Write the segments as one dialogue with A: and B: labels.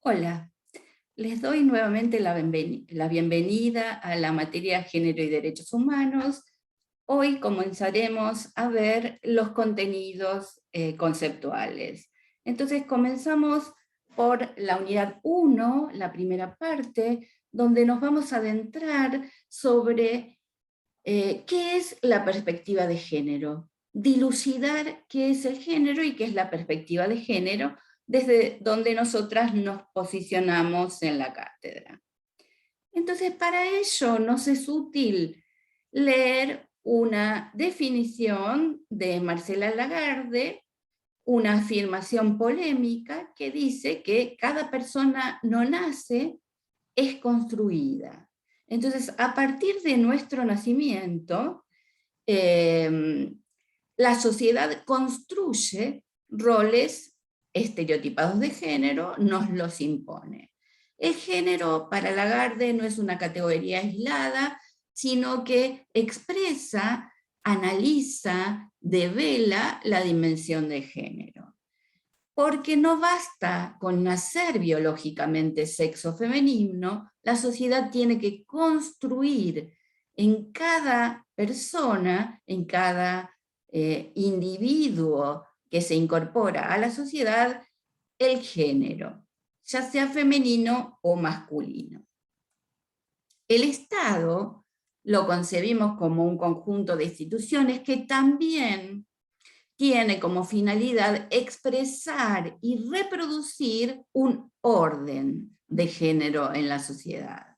A: Hola, les doy nuevamente la bienvenida a la materia Género y Derechos Humanos. Hoy comenzaremos a ver los contenidos conceptuales. Entonces comenzamos por la unidad 1, la primera parte, donde nos vamos a adentrar sobre qué es la perspectiva de género, dilucidar qué es el género y qué es la perspectiva de género, desde donde nosotras nos posicionamos en la cátedra. Entonces, para ello nos es útil leer una definición de Marcela Lagarde, una afirmación polémica que dice que cada persona no nace, es construida. Entonces, a partir de nuestro nacimiento, eh, la sociedad construye roles estereotipados de género, nos los impone. El género para Lagarde no es una categoría aislada, sino que expresa, analiza, devela la dimensión de género. Porque no basta con nacer biológicamente sexo femenino, la sociedad tiene que construir en cada persona, en cada individuo que se incorpora a la sociedad, el género, ya sea femenino o masculino. El Estado lo concebimos como un conjunto de instituciones que también tiene como finalidad expresar y reproducir un orden de género en la sociedad.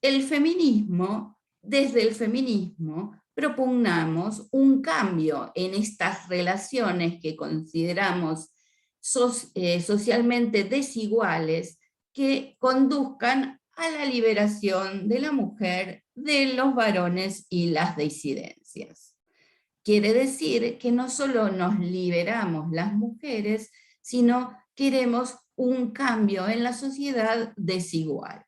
A: El feminismo, desde el feminismo, propugnamos un cambio en estas relaciones que consideramos socialmente desiguales que conduzcan a la liberación de la mujer, de los varones y las disidencias. Quiere decir que no solo nos liberamos las mujeres, sino queremos un cambio en la sociedad desigual.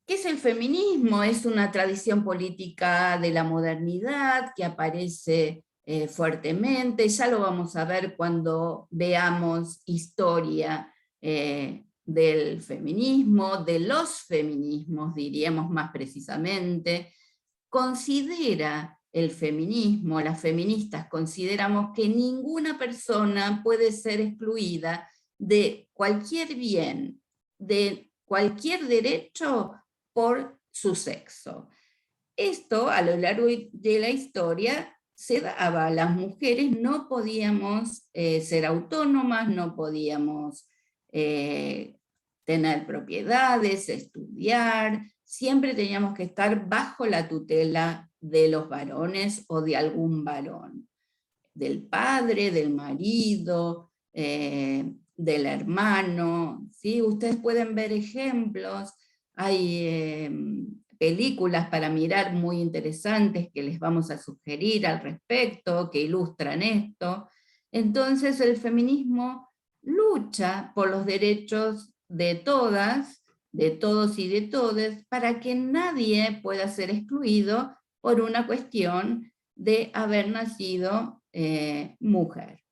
A: ¿Qué es el feminismo? Es una tradición política de la modernidad que aparece fuertemente, ya lo vamos a ver cuando veamos historia del feminismo, de los feminismos, diríamos más precisamente. Considera el feminismo, las feministas consideramos que ninguna persona puede ser excluida de cualquier bien, de cualquier derecho por su sexo. Esto a lo largo de la historia se daba, las mujeres no podíamos ser autónomas, no podíamos tener propiedades, estudiar, siempre teníamos que estar bajo la tutela de los varones o de algún varón, del padre, del marido, del hermano, ¿sí? Ustedes pueden ver ejemplos, hay películas para mirar muy interesantes que les vamos a sugerir al respecto, que ilustran esto. Entonces el feminismo lucha por los derechos de todas, de todos y de todes, para que nadie pueda ser excluido por una cuestión de haber nacido mujer.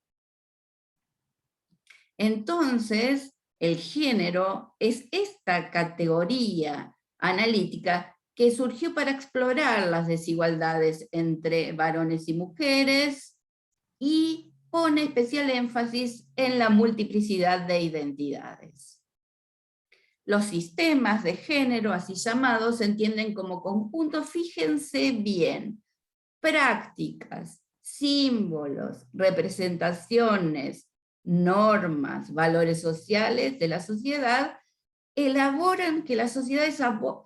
A: Entonces, el género es esta categoría analítica que surgió para explorar las desigualdades entre varones y mujeres y pone especial énfasis en la multiplicidad de identidades. Los sistemas de género, así llamados, se entienden como conjuntos, fíjense bien, prácticas, símbolos, representaciones, normas, valores sociales de la sociedad, que las sociedades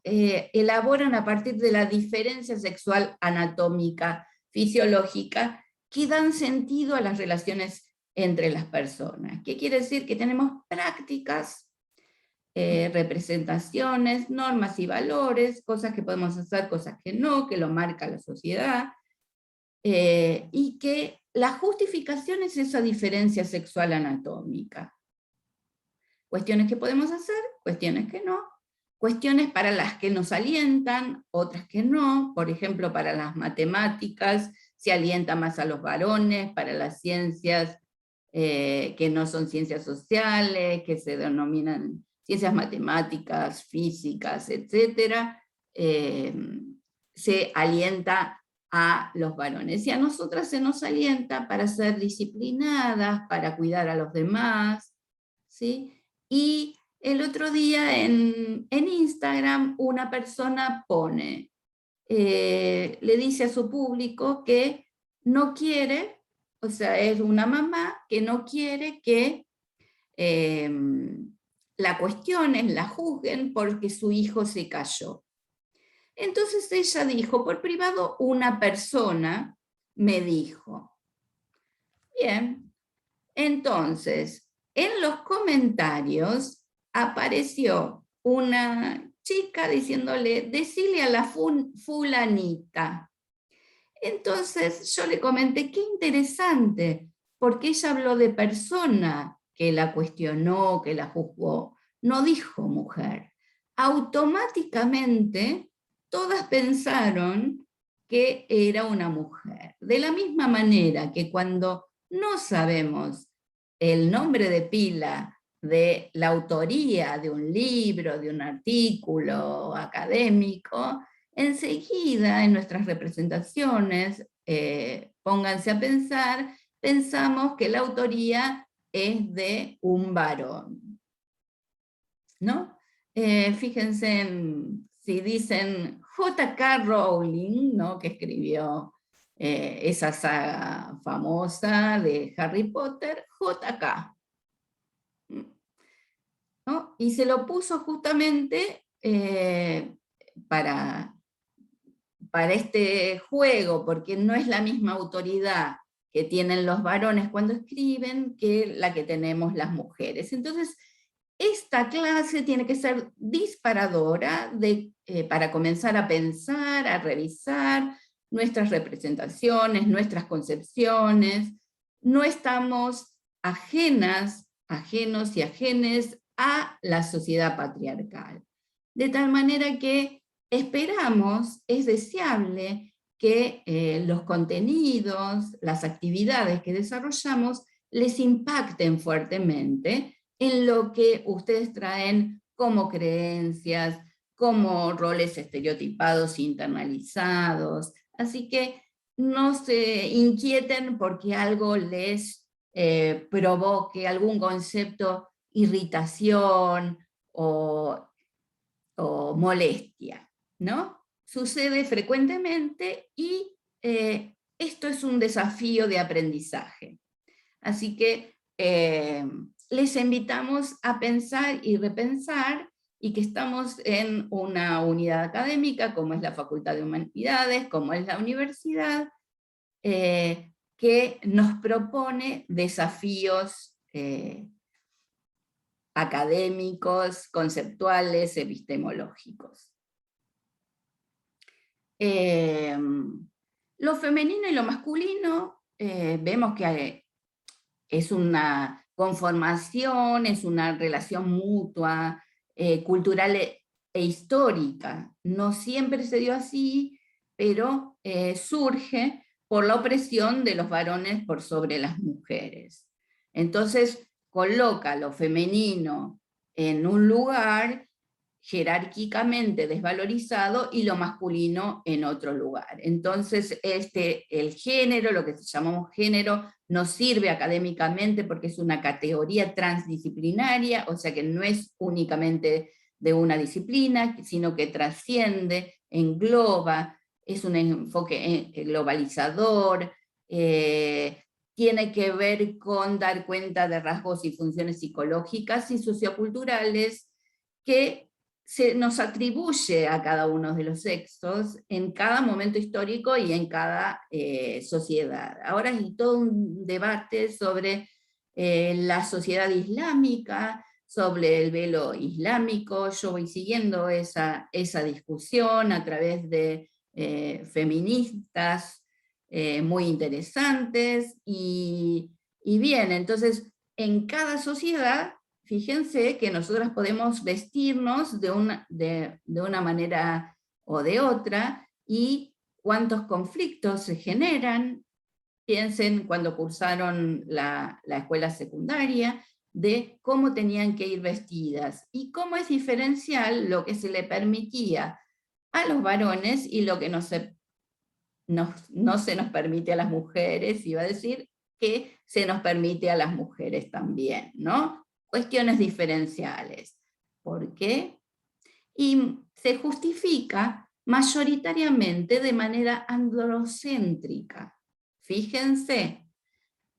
A: elaboran a partir de la diferencia sexual anatómica, fisiológica, que dan sentido a las relaciones entre las personas. ¿Qué quiere decir? Que tenemos prácticas, representaciones, normas y valores, cosas que podemos hacer, cosas que no, que lo marca la sociedad, y que la justificación es esa diferencia sexual anatómica. Cuestiones que podemos hacer, cuestiones que no, cuestiones para las que nos alientan, otras que no, por ejemplo, para las matemáticas se alienta más a los varones para las ciencias que no son ciencias sociales, que se denominan ciencias matemáticas, físicas, etc., se alienta a los varones. Y a nosotras se nos alienta para ser disciplinadas, para cuidar a los demás, ¿sí? Y el otro día en Instagram una persona pone, le dice a su público que no quiere, o sea, es una mamá que no quiere que la cuestionen, la juzguen porque su hijo se cayó. Entonces ella dijo, por privado una persona me dijo, bien, entonces en los comentarios apareció una chica diciéndole, decile a la fulanita. Entonces yo le comenté, qué interesante, porque ella habló de persona que la cuestionó, que la juzgó, no dijo mujer. Automáticamente todas pensaron que era una mujer. De la misma manera que cuando no sabemos el nombre de pila de la autoría de un libro, de un artículo académico, enseguida en nuestras representaciones, pónganse a pensar, pensamos que la autoría es de un varón, ¿no? Fíjense si dicen J.K. Rowling, ¿no? Que escribió esa saga famosa de Harry Potter, J.K., ¿no? Y se lo puso justamente para este juego, porque no es la misma autoridad que tienen los varones cuando escriben que la que tenemos las mujeres. Entonces, esta clase tiene que ser disparadora para comenzar a pensar, a revisar nuestras representaciones, nuestras concepciones. No estamos ajenos y ajenes a la sociedad patriarcal. De tal manera que esperamos, es deseable que los contenidos, las actividades que desarrollamos les impacten fuertemente en lo que ustedes traen como creencias, como roles estereotipados internalizados. Así que no se inquieten porque algo les provoque algún concepto, irritación o molestia, ¿no? Sucede frecuentemente y esto es un desafío de aprendizaje. Así que les invitamos a pensar y repensar, y que estamos en una unidad académica, como es la Facultad de Humanidades, como es la universidad, que nos propone desafíos académicos, conceptuales, epistemológicos. Lo femenino y lo masculino, vemos que es una conformación, es una relación mutua, cultural e histórica. No siempre se dio así, pero surge por la opresión de los varones por sobre las mujeres. Entonces coloca lo femenino en un lugar jerárquicamente desvalorizado y lo masculino en otro lugar. Entonces el género, lo que llamamos género, nos sirve académicamente porque es una categoría transdisciplinaria, o sea que no es únicamente de una disciplina, sino que trasciende, engloba, es un enfoque globalizador, tiene que ver con dar cuenta de rasgos y funciones psicológicas y socioculturales que se nos atribuye a cada uno de los sexos en cada momento histórico y en cada sociedad. Ahora hay todo un debate sobre la sociedad islámica, sobre el velo islámico. Yo voy siguiendo esa discusión a través de feministas muy interesantes, y bien, entonces en cada sociedad, fíjense que nosotras podemos vestirnos de una manera o de otra, y cuántos conflictos se generan. Piensen cuando cursaron la escuela secundaria, de cómo tenían que ir vestidas, y cómo es diferencial lo que se le permitía a los varones y lo que no se nos permite a las mujeres, iba a decir, que se nos permite a las mujeres también, ¿no? Cuestiones diferenciales. ¿Por qué? Y se justifica mayoritariamente de manera androcéntrica. Fíjense,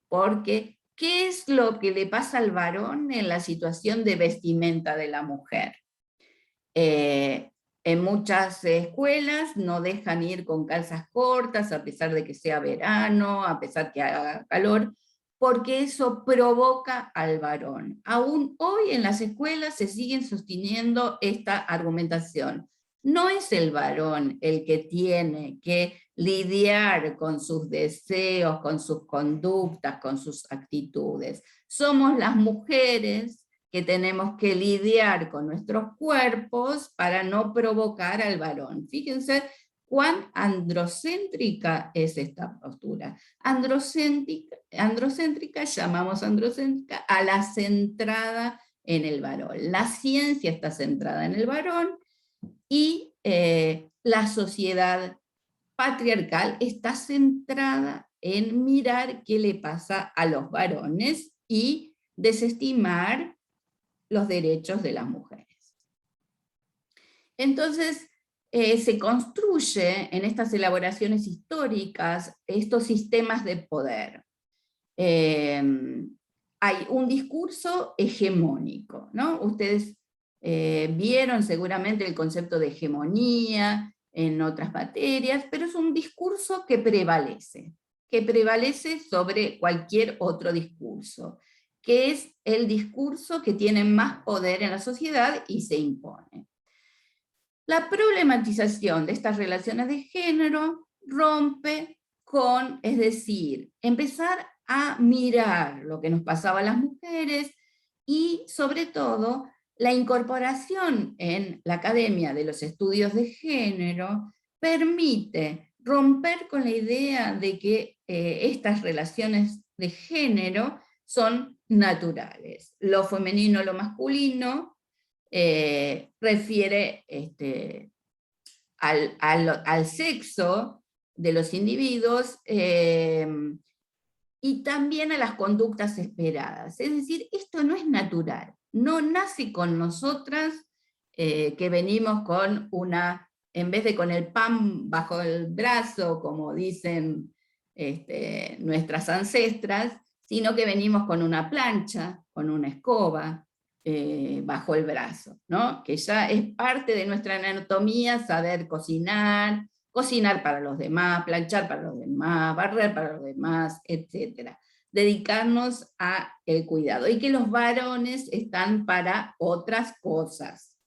A: porque ¿qué es lo que le pasa al varón en la situación de vestimenta de la mujer? En muchas escuelas no dejan ir con calzas cortas, a pesar de que sea verano, a pesar que haga calor, porque eso provoca al varón. Aún hoy en las escuelas se siguen sosteniendo esta argumentación. No es el varón el que tiene que lidiar con sus deseos, con sus conductas, con sus actitudes. Somos las mujeres que tenemos que lidiar con nuestros cuerpos para no provocar al varón. Fíjense cuán androcéntrica es esta postura. Androcéntrica, llamamos androcéntrica a la centrada en el varón. La ciencia está centrada en el varón y la sociedad patriarcal está centrada en mirar qué le pasa a los varones y desestimar los derechos de las mujeres. Entonces, se construye en estas elaboraciones históricas estos sistemas de poder. Hay un discurso hegemónico, ¿no? Ustedes vieron seguramente el concepto de hegemonía en otras materias, pero es un discurso que prevalece sobre cualquier otro discurso, que es el discurso que tiene más poder en la sociedad y se impone. La problematización de estas relaciones de género rompe con, es decir, empezar a mirar lo que nos pasaba a las mujeres y, sobre todo, la incorporación en la academia de los estudios de género permite romper con la idea de que estas relaciones de género son naturales. Lo femenino, lo masculino, refiere al sexo de los individuos y también a las conductas esperadas. Es decir, esto no es natural, no nace con nosotras que venimos con una, en vez de con el pan bajo el brazo, como dicen nuestras ancestras, sino que venimos con una plancha, con una escoba, bajo el brazo, ¿no? Que ya es parte de nuestra anatomía saber cocinar, cocinar para los demás, planchar para los demás, barrer para los demás, etc. Dedicarnos a el cuidado. Y que los varones están para otras cosas,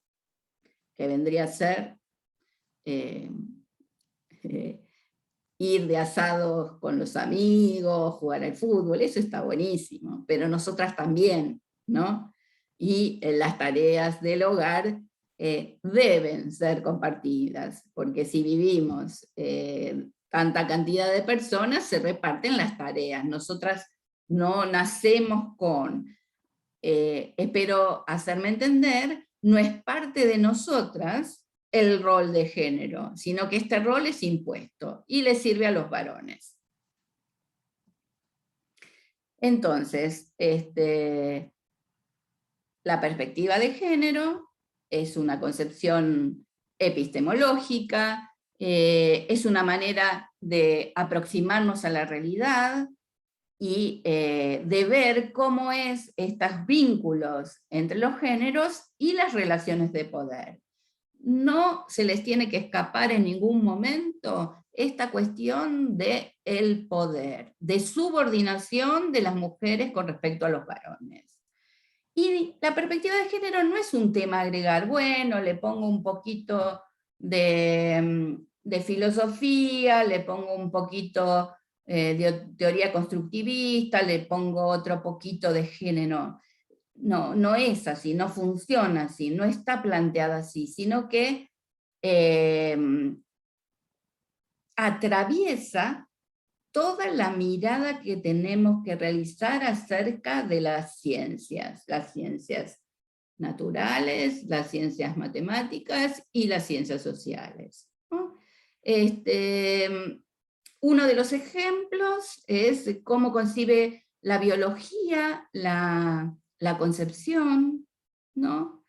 A: que vendría a ser ir de asados con los amigos, jugar al fútbol, eso está buenísimo, pero nosotras también, ¿no? Y las tareas del hogar deben ser compartidas, porque si vivimos tanta cantidad de personas, se reparten las tareas. Nosotras no nacemos con, espero hacerme entender, no es parte de nosotras el rol de género, sino que este rol es impuesto y le sirve a los varones. Entonces, la perspectiva de género es una concepción epistemológica, es una manera de aproximarnos a la realidad y de ver cómo es estos vínculos entre los géneros y las relaciones de poder. No se les tiene que escapar en ningún momento esta cuestión del poder, de subordinación de las mujeres con respecto a los varones. Y la perspectiva de género no es un tema a agregar, bueno, le pongo un poquito de filosofía, le pongo un poquito de teoría constructivista, le pongo otro poquito de género. No, no es así, no funciona así, no está planteada así, sino que atraviesa toda la mirada que tenemos que realizar acerca de las ciencias naturales, las ciencias matemáticas y las ciencias sociales, ¿no? Uno de los ejemplos es cómo concibe la biología, la concepción, ¿no?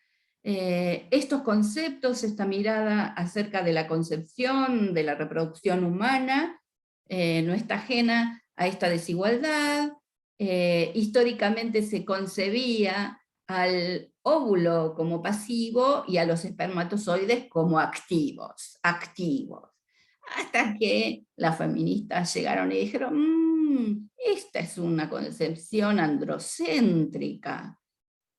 A: Estos conceptos, esta mirada acerca de la concepción, de la reproducción humana, no está ajena a esta desigualdad. Históricamente se concebía al óvulo como pasivo y a los espermatozoides como activos. Hasta que las feministas llegaron y dijeron, esta es una concepción androcéntrica,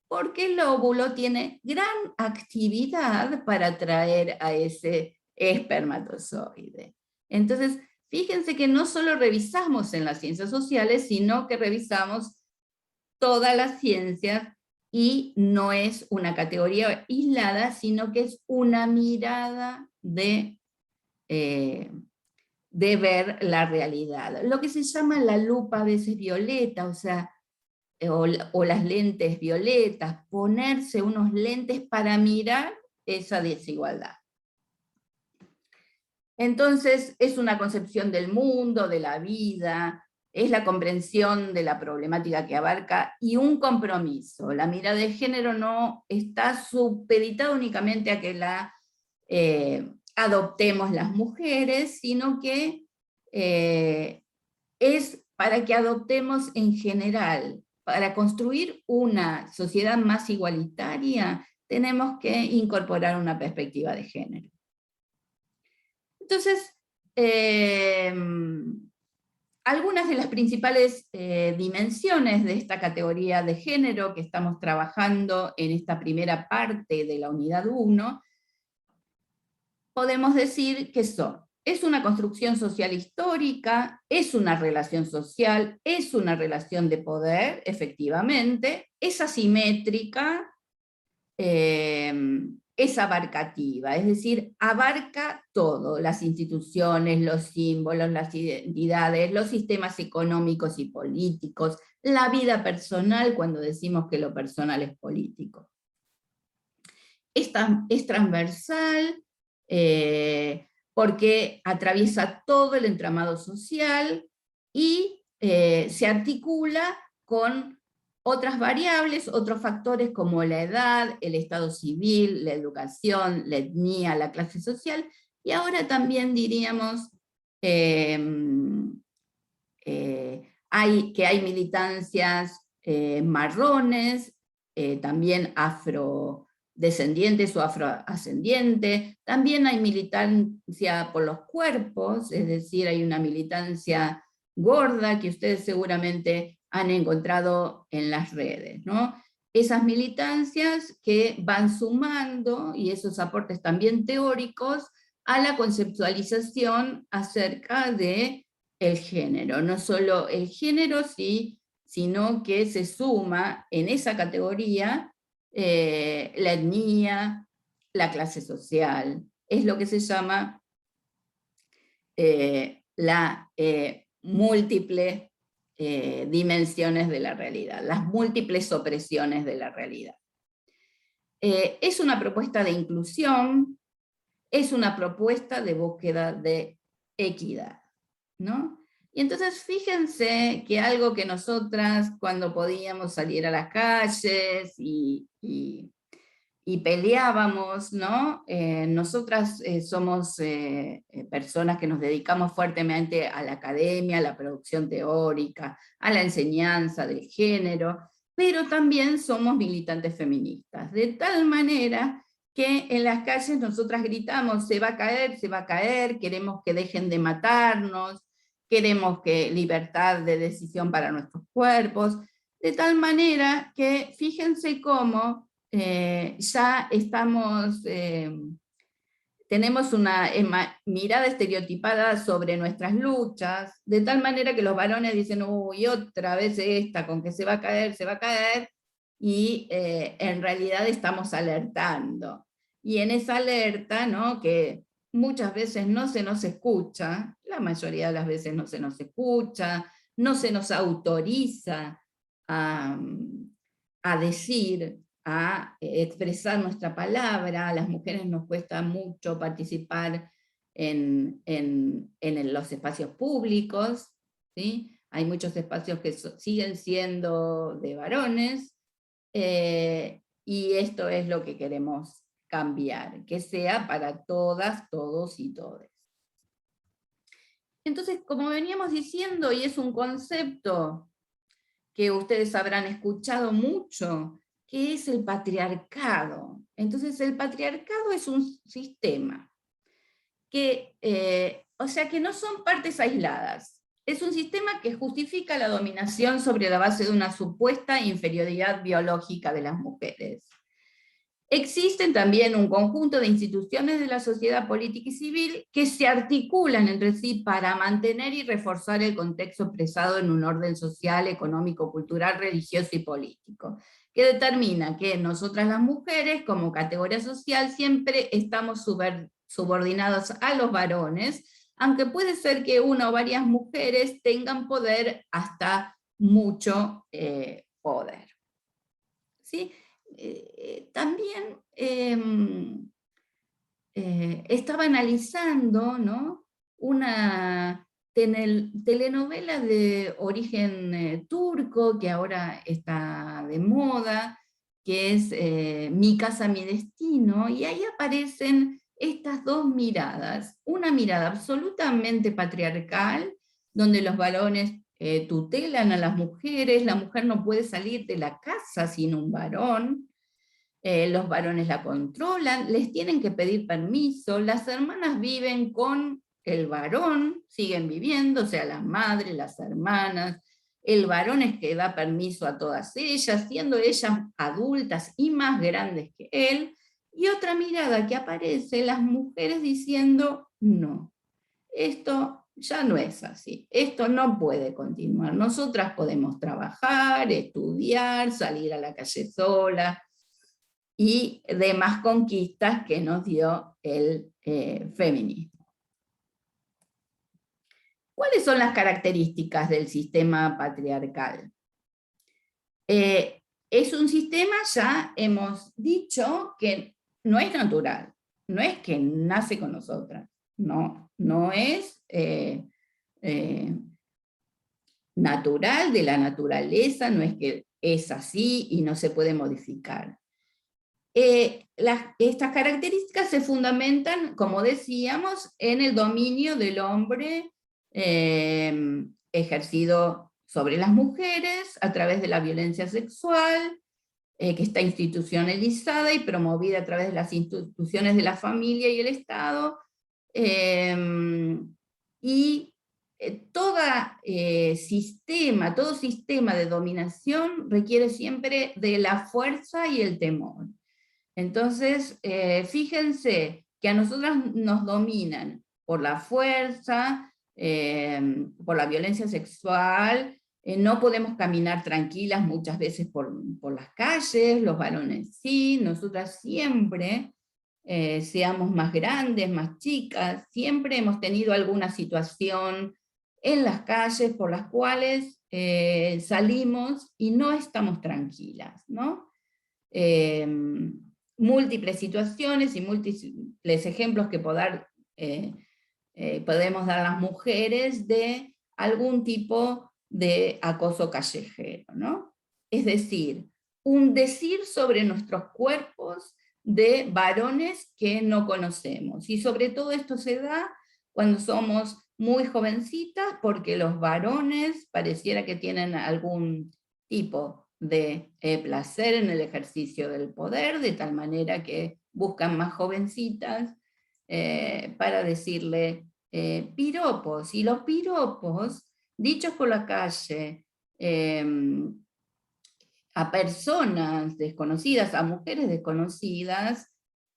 A: porque el óvulo tiene gran actividad para atraer a ese espermatozoide. Entonces, fíjense que no solo revisamos en las ciencias sociales, sino que revisamos todas las ciencias y no es una categoría aislada, sino que es una mirada de ver la realidad. Lo que se llama la lupa a veces violeta, o sea, o las lentes violetas, ponerse unos lentes para mirar esa desigualdad. Entonces, es una concepción del mundo, de la vida, es la comprensión de la problemática que abarca y un compromiso. La mirada de género no está supeditada únicamente a que la adoptemos las mujeres, sino que es para que adoptemos en general. Para construir una sociedad más igualitaria, tenemos que incorporar una perspectiva de género. Entonces, algunas de las principales dimensiones de esta categoría de género que estamos trabajando en esta primera parte de la unidad 1, podemos decir que son: es una construcción social histórica, es una relación social, es una relación de poder, efectivamente, es asimétrica, es abarcativa, es decir, abarca todo, las instituciones, los símbolos, las identidades, los sistemas económicos y políticos, la vida personal, cuando decimos que lo personal es político. Es transversal, porque atraviesa todo el entramado social y se articula con otras variables, otros factores como la edad, el estado civil, la educación, la etnia, la clase social, y ahora también diríamos hay militancias marrones, también afrodescendientes o afroascendientes, también hay militancia por los cuerpos, es decir, hay una militancia gorda que ustedes seguramente han encontrado en las redes, ¿no? Esas militancias que van sumando, y esos aportes también teóricos, a la conceptualización acerca de el género, no solo el género, sí, sino que se suma en esa categoría la etnia, la clase social, es lo que se llama la múltiple dimensiones de la realidad, las múltiples opresiones de la realidad. Es una propuesta de inclusión, es una propuesta de búsqueda de equidad, ¿no? Y entonces fíjense que algo que nosotras cuando podíamos salir a las calles y peleábamos, ¿no? Nosotras somos personas que nos dedicamos fuertemente a la academia, a la producción teórica, a la enseñanza del género, pero también somos militantes feministas, de tal manera que en las calles nosotras gritamos, se va a caer, queremos que dejen de matarnos, queremos que libertad de decisión para nuestros cuerpos, de tal manera que fíjense cómo ya estamos, tenemos una mirada estereotipada sobre nuestras luchas, de tal manera que los varones dicen, uy, otra vez esta, con que se va a caer, y en realidad estamos alertando. Y en esa alerta, ¿no? Que muchas veces no se nos escucha, la mayoría de las veces no se nos escucha, no se nos autoriza a, a decir, a expresar nuestra palabra. A las mujeres nos cuesta mucho participar en los espacios públicos, ¿sí? Hay muchos espacios que siguen siendo de varones, y esto es lo que queremos cambiar, que sea para todas, todos y todes. Entonces, como veníamos diciendo, y es un concepto que ustedes habrán escuchado mucho, que es el patriarcado. Entonces, el patriarcado es un sistema que, o sea, que no son partes aisladas. Es un sistema que justifica la dominación sobre la base de una supuesta inferioridad biológica de las mujeres. Existen también un conjunto de instituciones de la sociedad política y civil que se articulan entre sí para mantener y reforzar el contexto expresado en un orden social, económico, cultural, religioso y político, que determina que nosotras las mujeres, como categoría social, siempre estamos subordinados a los varones, aunque puede ser que una o varias mujeres tengan poder, hasta mucho poder. ¿Sí? También estaba analizando, ¿no?, una telenovela de origen turco, que ahora está de moda, que es Mi casa, mi destino, y ahí aparecen estas dos miradas. Una mirada absolutamente patriarcal, donde los varones tutelan a las mujeres, la mujer no puede salir de la casa sin un varón, los varones la controlan, les tienen que pedir permiso, las hermanas viven con el varón, siguen viviendo, o sea, las madres, las hermanas, el varón es que da permiso a todas ellas, siendo ellas adultas y más grandes que él, y otra mirada que aparece, las mujeres diciendo, no, esto ya no es así, esto no puede continuar, nosotras podemos trabajar, estudiar, salir a la calle sola, y demás conquistas que nos dio el feminismo. ¿Cuáles son las características del sistema patriarcal? Es un sistema, ya hemos dicho, que no es natural, no es que nace con nosotras, no es natural de la naturaleza, no es que es así y no se puede modificar. Estas características se fundamentan, como decíamos, en el dominio del hombre ejercido sobre las mujeres a través de la violencia sexual, que está institucionalizada y promovida a través de las instituciones de la familia y el Estado, y todo sistema de dominación requiere siempre de la fuerza y el temor. Entonces, fíjense que a nosotras nos dominan por la fuerza, por la violencia sexual, no podemos caminar tranquilas muchas veces por las calles, los varones sí, nosotras siempre, seamos más grandes, más chicas, siempre hemos tenido alguna situación en las calles por las cuales salimos y no estamos tranquilas, ¿no? Múltiples situaciones y múltiples ejemplos que podemos dar a las mujeres de algún tipo de acoso callejero, ¿no? Es decir, un decir sobre nuestros cuerpos de varones que no conocemos. Y sobre todo esto se da cuando somos muy jovencitas, porque los varones pareciera que tienen algún tipo de placer en el ejercicio del poder, de tal manera que buscan más jovencitas para decirle piropos, y los piropos, dichos por la calle, a personas desconocidas, a mujeres desconocidas,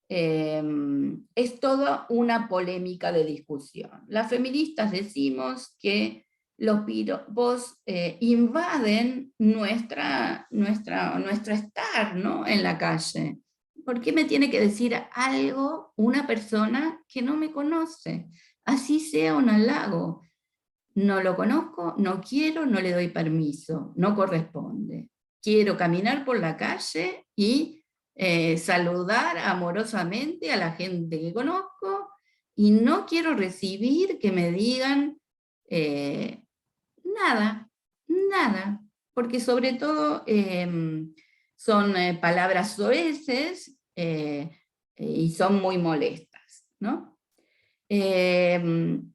A: es toda una polémica de discusión. Las feministas decimos que los piropos invaden nuestro estar, ¿no?, en la calle. ¿Por qué me tiene que decir algo una persona que no me conoce? Así sea un halago. No lo conozco, no quiero, no le doy permiso, no corresponde. Quiero caminar por la calle y saludar amorosamente a la gente que conozco y no quiero recibir que me digan eh, nada, nada, porque sobre todo son palabras soeces y son muy molestas, ¿no? En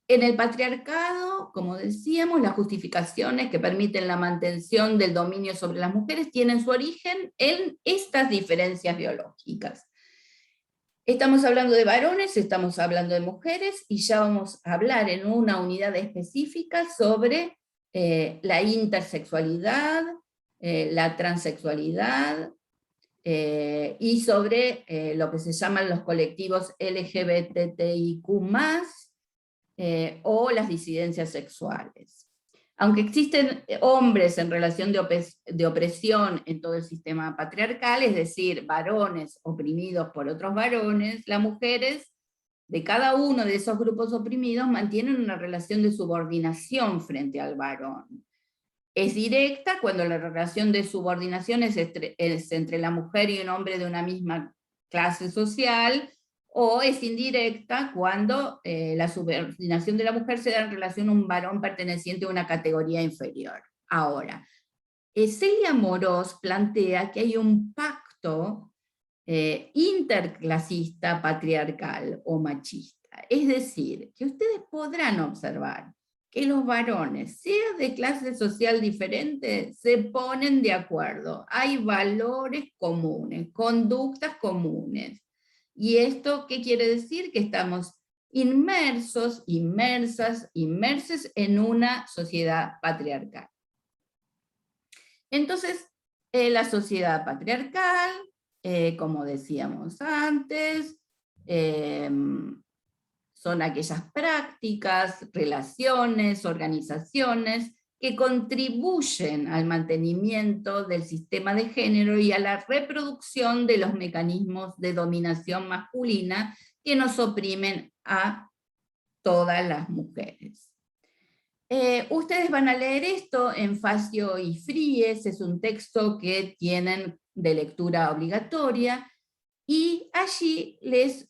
A: el patriarcado, como decíamos, las justificaciones que permiten la mantención del dominio sobre las mujeres tienen su origen en estas diferencias biológicas. Estamos hablando de varones, estamos hablando de mujeres, y ya vamos a hablar en una unidad específica sobre la intersexualidad, la transexualidad, y sobre lo que se llaman los colectivos LGBTIQ+, o las disidencias sexuales. Aunque existen hombres en relación de opresión en todo el sistema patriarcal, es decir, varones oprimidos por otros varones, las mujeres de cada uno de esos grupos oprimidos mantienen una relación de subordinación frente al varón. Es directa cuando la relación de subordinación es entre la mujer y un hombre de una misma clase social, o es indirecta cuando la subordinación de la mujer se da en relación a un varón perteneciente a una categoría inferior. Ahora, Celia Morós plantea que hay un pacto interclasista, patriarcal o machista. Es decir, que ustedes podrán observar que los varones, sea de clase social diferente, se ponen de acuerdo. Hay valores comunes, conductas comunes. ¿Y esto qué quiere decir? Que estamos inmersos, inmersas, inmerses en una sociedad patriarcal. Entonces, la sociedad patriarcal, como decíamos antes, son aquellas prácticas, relaciones, organizaciones que contribuyen al mantenimiento del sistema de género y a la reproducción de los mecanismos de dominación masculina que nos oprimen a todas las mujeres. Ustedes van a leer esto en Facio y Fries, es un texto que tienen de lectura obligatoria, y allí les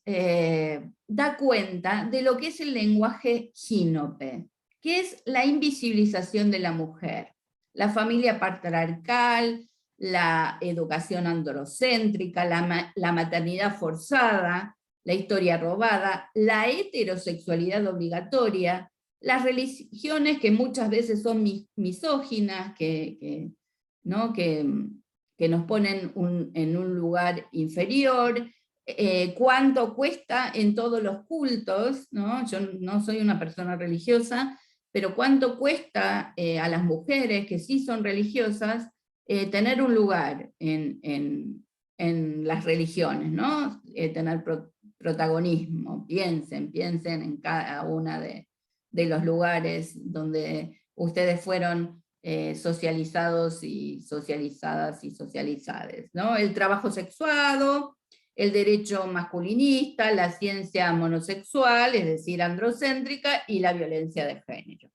A: da cuenta de lo que es el lenguaje gínope, que es la invisibilización de la mujer, la familia patriarcal, la educación androcéntrica, la maternidad forzada, la historia robada, la heterosexualidad obligatoria, las religiones que muchas veces son misóginas, ¿no? que nos ponen en un lugar inferior, cuánto cuesta en todos los cultos, ¿no? Yo no soy una persona religiosa, pero cuánto cuesta a las mujeres que sí son religiosas tener un lugar en las religiones, ¿no? Tener protagonismo. Piensen en cada una de los lugares donde ustedes fueron socializados y socializadas y socializades, ¿no? El trabajo sexuado, el derecho masculinista, la ciencia monosexual, es decir, androcéntrica, y la violencia de género.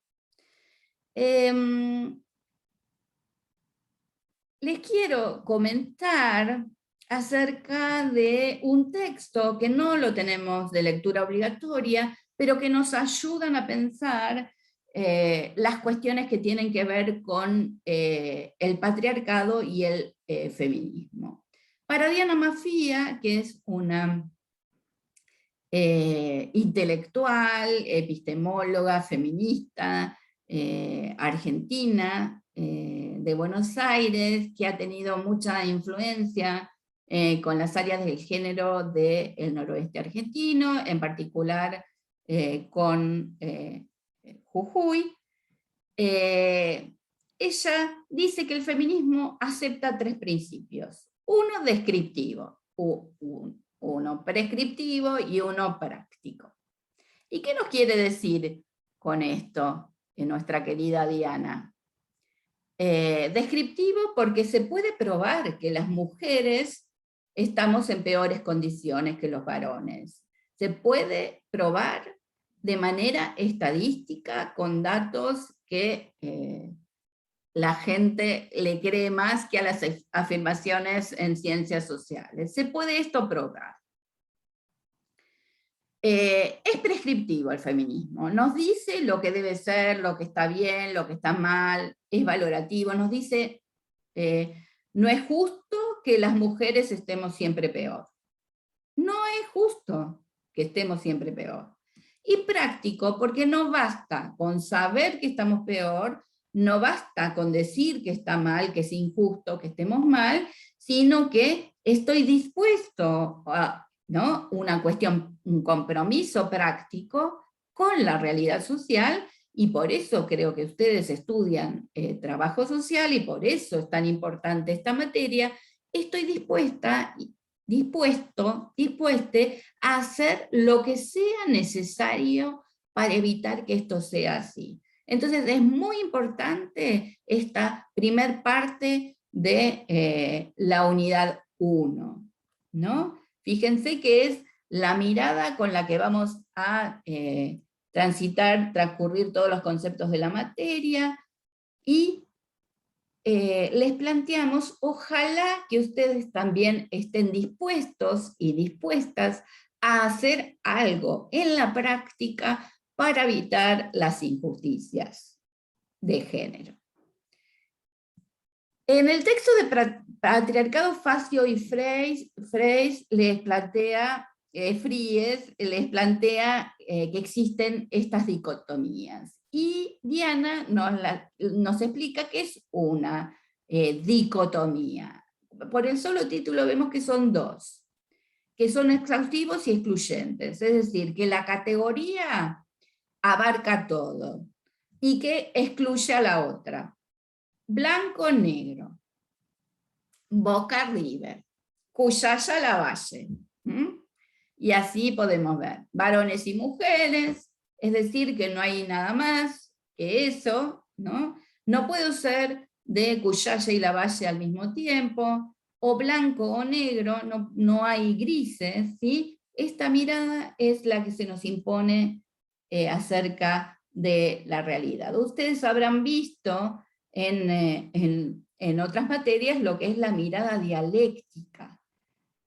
A: Les quiero comentar acerca de un texto que no lo tenemos de lectura obligatoria, pero que nos ayudan a pensar las cuestiones que tienen que ver con el patriarcado y el feminismo. Para Diana Maffia, que es una intelectual, epistemóloga, feminista, argentina, de Buenos Aires, que ha tenido mucha influencia con las áreas del género del noroeste argentino, en particular con Jujuy. Ella dice que el feminismo acepta tres principios. Uno descriptivo, uno prescriptivo y uno práctico. ¿Y qué nos quiere decir con esto nuestra querida Diana? Descriptivo porque se puede probar que las mujeres estamos en peores condiciones que los varones. Se puede probar de manera estadística con datos que la gente le cree más que a las afirmaciones en ciencias sociales. Se puede esto probar. Es prescriptivo el feminismo, nos dice lo que debe ser, lo que está bien, lo que está mal, es valorativo, nos dice, no es justo que las mujeres estemos siempre peor. No es justo que estemos siempre peor. Y práctico, porque no basta con saber que estamos peor, no basta con decir que está mal, que es injusto, que estemos mal, sino que estoy dispuesto a, ¿no? Una cuestión, un compromiso práctico con la realidad social, y por eso creo que ustedes estudian trabajo social, y por eso es tan importante esta materia. Estoy dispuesta a hacer lo que sea necesario para evitar que esto sea así. Entonces es muy importante esta primer parte de la unidad 1, ¿no? Fíjense que es la mirada con la que vamos a transcurrir todos los conceptos de la materia, y les planteamos, ojalá que ustedes también estén dispuestos y dispuestas a hacer algo en la práctica para evitar las injusticias de género. En el texto de Patriarcado, Facio y Fries les plantea, Fries les plantea que existen estas dicotomías. Y Diana nos explica que es una dicotomía. Por el solo título vemos que son dos, que son exhaustivos y excluyentes, es decir, que la categoría abarca todo y que excluye a la otra. Blanco, negro, Boca, River, Cuyaya, Lavalle. Y así podemos ver, varones y mujeres, es decir, que no hay nada más que eso, ¿no? No puedo ser de Cuyaya y Lavalle al mismo tiempo, o blanco o negro, no hay grises, ¿sí? Esta mirada es la que se nos impone acerca de la realidad. Ustedes habrán visto en otras materias lo que es la mirada dialéctica,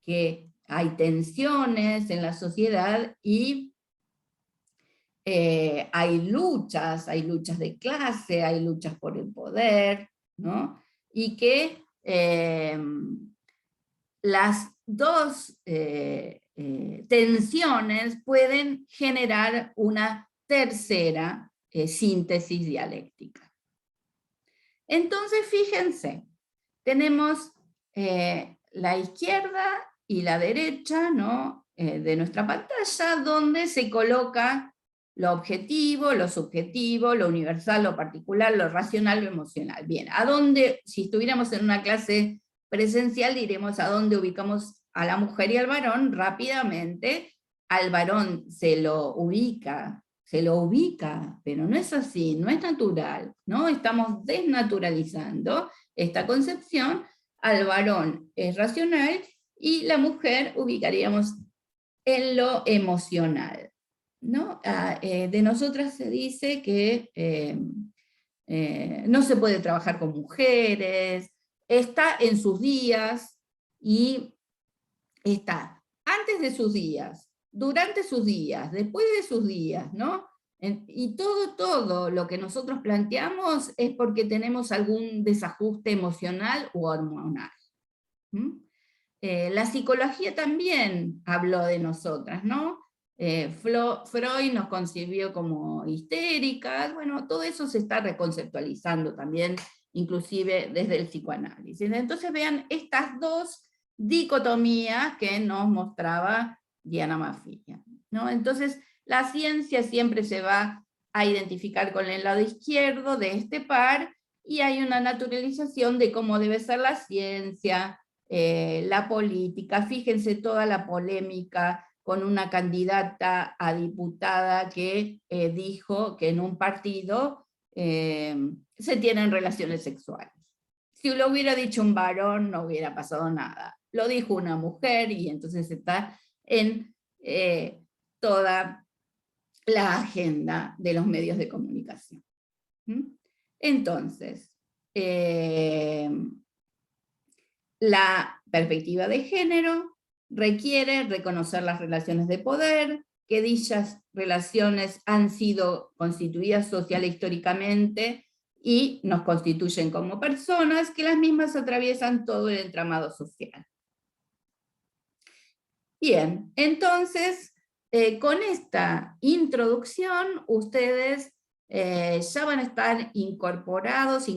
A: que hay tensiones en la sociedad y hay luchas de clase, hay luchas por el poder, ¿no? Y que las dos tensiones pueden generar una tercera síntesis dialéctica. Entonces, fíjense, tenemos la izquierda y la derecha, ¿no? De nuestra pantalla, donde se coloca lo objetivo, lo subjetivo, lo universal, lo particular, lo racional, lo emocional. Bien, ¿a dónde, si estuviéramos en una clase presencial, diremos a dónde ubicamos a la mujer y al varón? Rápidamente, al varón se lo ubica, pero no es así, no es natural, ¿no? Estamos desnaturalizando esta concepción. Al varón es racional y la mujer ubicaríamos en lo emocional, ¿no? De nosotras se dice que no se puede trabajar con mujeres, está en sus días y está antes de sus días, durante sus días, después de sus días, ¿no? Y todo lo que nosotros planteamos es porque tenemos algún desajuste emocional o hormonal. La psicología también habló de nosotras, ¿no? Freud nos concibió como histéricas, bueno, todo eso se está reconceptualizando también, inclusive desde el psicoanálisis. Entonces vean estas dos dicotomías que nos mostraba Diana Mafia, ¿no? Entonces la ciencia siempre se va a identificar con el lado izquierdo de este par, y hay una naturalización de cómo debe ser la ciencia, la política. Fíjense toda la polémica con una candidata a diputada que dijo que en un partido se tienen relaciones sexuales, Si lo hubiera dicho un varón no hubiera pasado nada. Lo dijo una mujer y entonces está en toda la agenda de los medios de comunicación. Entonces, la perspectiva de género requiere reconocer las relaciones de poder, que dichas relaciones han sido constituidas social e históricamente y nos constituyen como personas, que las mismas atraviesan todo el entramado social. Bien, entonces, con esta introducción, ustedes ya van a estar incorporadas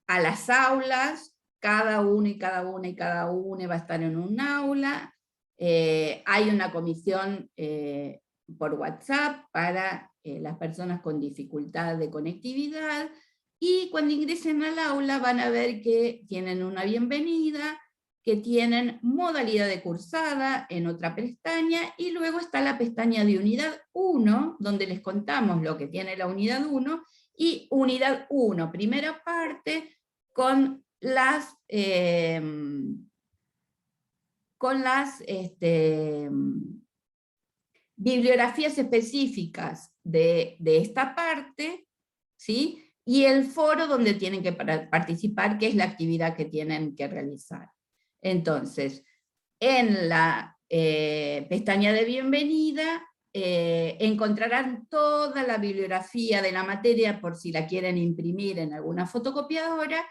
A: a las aulas, cada uno y cada una va a estar en un aula. Hay una comisión por WhatsApp para las personas con dificultad de conectividad, y cuando ingresen al aula van a ver que tienen una bienvenida, que tienen modalidad de cursada en otra pestaña, y luego está la pestaña de unidad 1, donde les contamos lo que tiene la unidad 1, y unidad 1, primera parte, con las bibliografías específicas de esta parte, ¿sí? Y el foro donde tienen que participar, que es la actividad que tienen que realizar. Entonces, en la pestaña de bienvenida encontrarán toda la bibliografía de la materia por si la quieren imprimir en alguna fotocopiadora,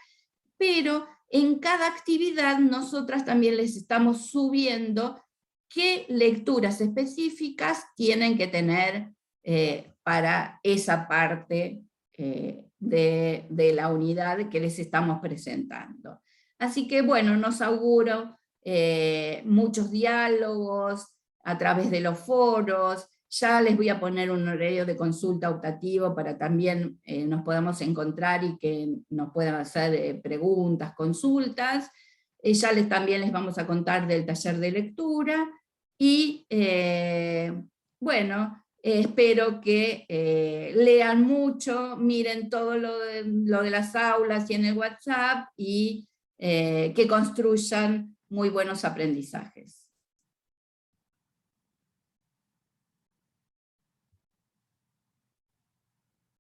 A: pero en cada actividad nosotras también les estamos subiendo qué lecturas específicas tienen que tener para esa parte de la unidad que les estamos presentando. Así que bueno, nos auguro muchos diálogos a través de los foros. Ya les voy a poner un horario de consulta optativo para también nos podamos encontrar y que nos puedan hacer preguntas, consultas. También les vamos a contar del taller de lectura, y bueno, espero que lean mucho, miren todo lo de las aulas y en el WhatsApp, y que construyan muy buenos aprendizajes.